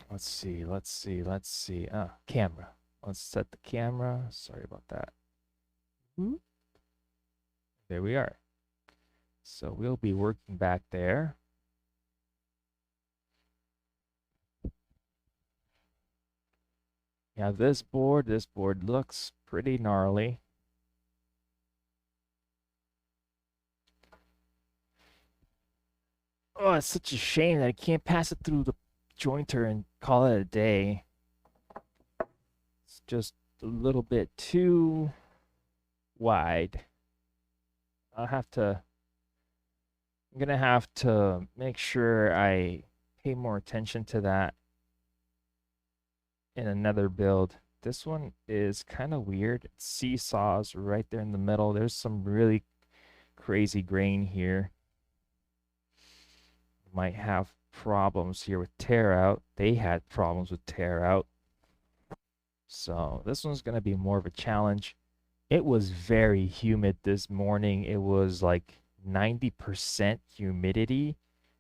Let's see. Camera. Let's set the camera. Sorry about that. Whoop. There we are. So we'll be working back there. Yeah, this board looks pretty gnarly. Oh, it's such a shame that I can't pass it through the jointer and call it a day. It's just a little bit too wide. I'll have to, I'm gonna have to make sure I pay more attention to that in another build. This one is kind of weird. It seesaws right there in the middle. There's some really crazy grain here. Might have problems here with tear out. They had problems with tear out. So this one's going to be more of a challenge. It was very humid this morning. It was like 90% humidity,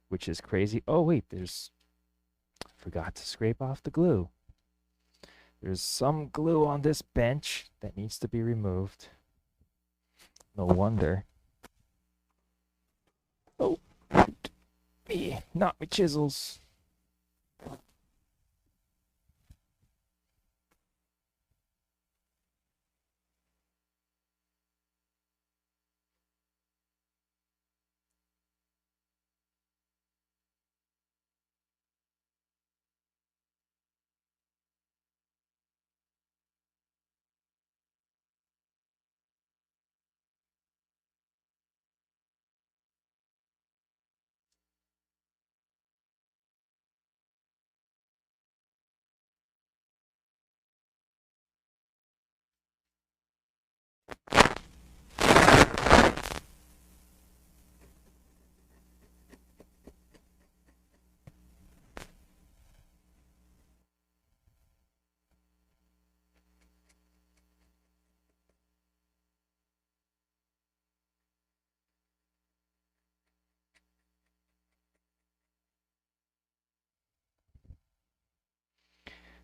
which is crazy. Oh, wait, forgot to scrape off the glue. There's some glue on this bench that needs to be removed. No wonder. Oh, me, not my chisels.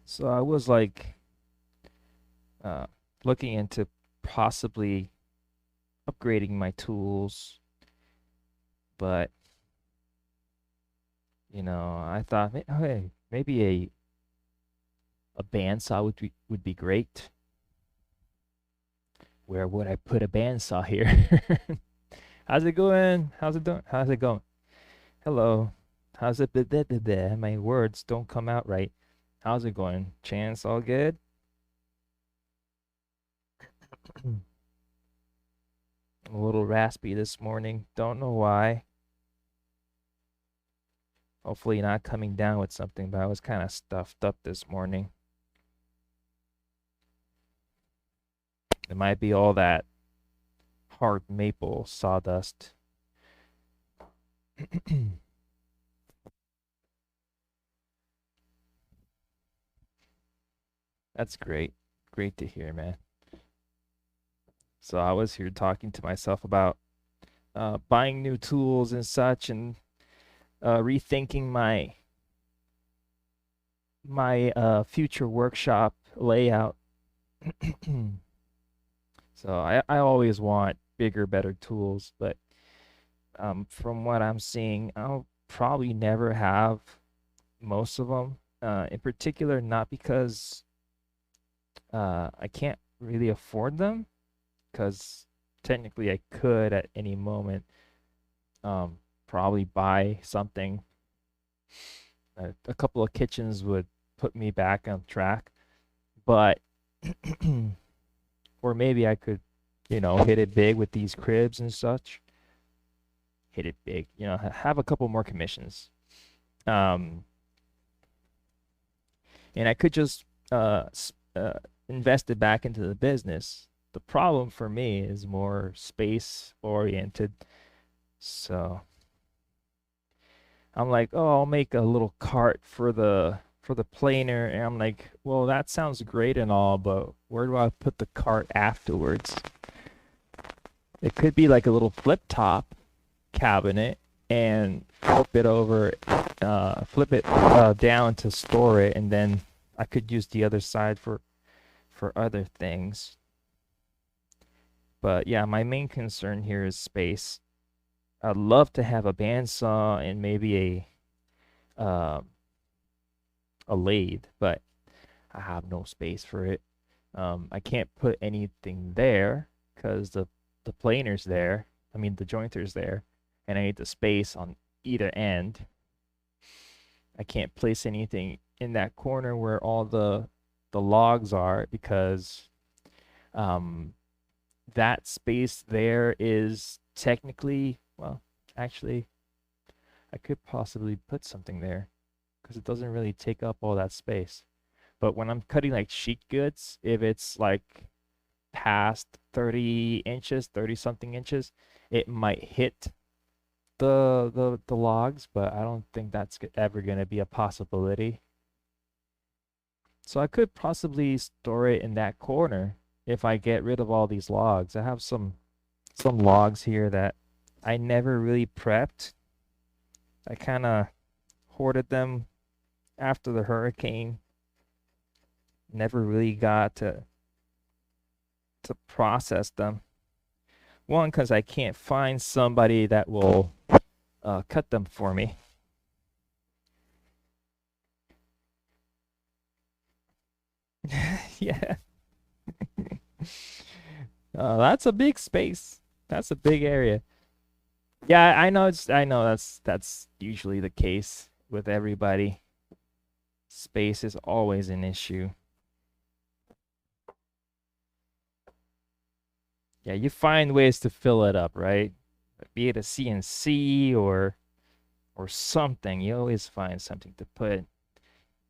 So I was like uh, looking into possibly upgrading my tools, but I thought, hey, maybe a bandsaw would be great. Where would I put a bandsaw here? How's it going? How's it doing? How's it going? Hello. How's it? My words don't come out right. How's it going? Chance, all good? A little raspy this morning. Don't know why. Hopefully not coming down with something, but I was kind of stuffed up this morning. It might be all that hard maple sawdust. That's great. Great to hear, man. So I was here talking to myself about buying new tools and such, and rethinking my future workshop layout. So I always want bigger, better tools, but from what I'm seeing, I'll probably never have most of them. In particular, not because I can't really afford them, because technically I could at any moment probably buy something. A couple of kitchens would put me back on track, but or maybe I could, hit it big with these cribs and such. Hit it big, have a couple more commissions. Um, and I could just invest it back into the business. The problem for me is more space oriented. So I'm like, oh, I'll make a little cart for the planer, and I'm like, well, that sounds great and all, but where do I put the cart afterwards? It could be like a little flip top cabinet and flip it over flip it down to store it, and then I could use the other side for other things. But yeah, my main concern here is space. I'd love to have a bandsaw and maybe uh, a lathe, but I have no space for it. I can't put anything there because the planer's there. I mean, the jointer's there, and I need the space on either end. I can't place anything in that corner where all the logs are because um, that space there is technically, well, actually, I could possibly put something there because it doesn't really take up all that space. But when I'm cutting like sheet goods, if it's like past 30 inches, 30 something inches, it might hit the logs, but I don't think that's ever going to be a possibility. So I could possibly store it in that corner if I get rid of all these logs. I have some logs here that I never really prepped. I kind of hoarded them after the hurricane. Never really got to process them. One, because I can't find somebody that will cut them for me. Yeah. That's a big space. That's a big area. Yeah, I know that's usually the case with everybody. Space is always an issue. Yeah, you find ways to fill it up, right? Be it a CNC or something. You always find something to put in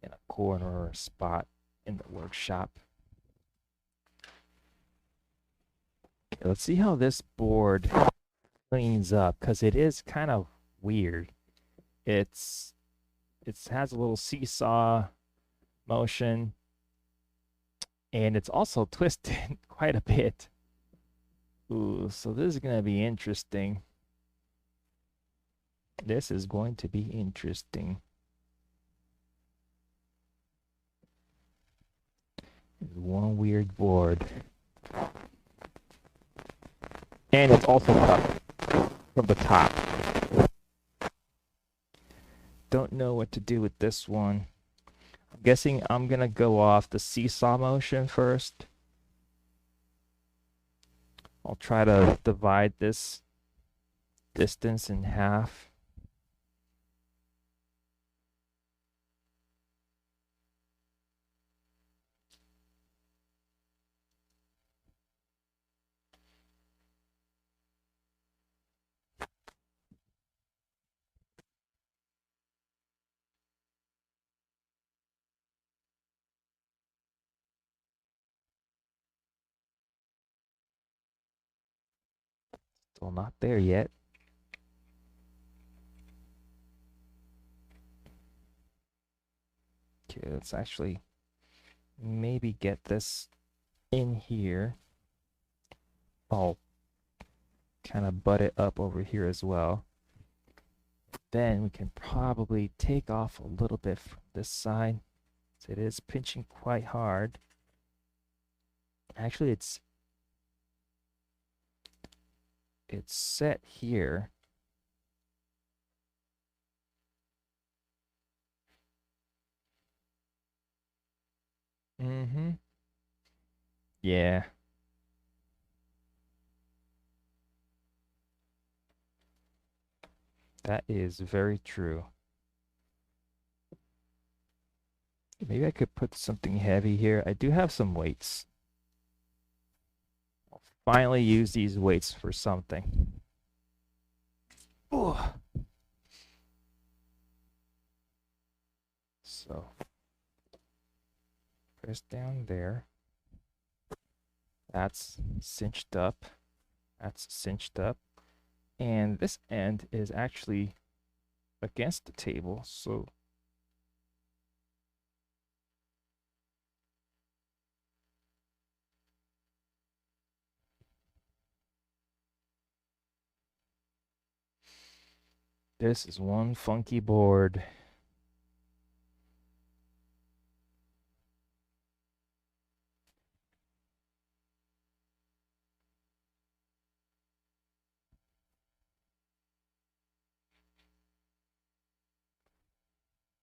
a corner or a spot in the workshop. Okay, let's see how this board cleans up because it is kind of weird. It has a little seesaw motion and it's also twisted quite a bit. Ooh, so this is gonna be interesting. This is going to be interesting. There's one weird board. And it's also cut from the top. Don't know what to do with this one. I'm guessing I'm gonna go off the seesaw motion first. I'll try to divide this distance in half. Still not there yet. Okay, let's actually maybe get this in here. I'll kind of butt it up over here as well. Then we can probably take off a little bit from this side. So it is pinching quite hard. Actually, it's set here. Mm-hmm. Yeah. That is very true. Maybe I could put something heavy here. I do have some weights. I'll finally use these weights for something. Ooh. So, press down there. That's cinched up. That's cinched up. And this end is actually against the table, so This is one funky board.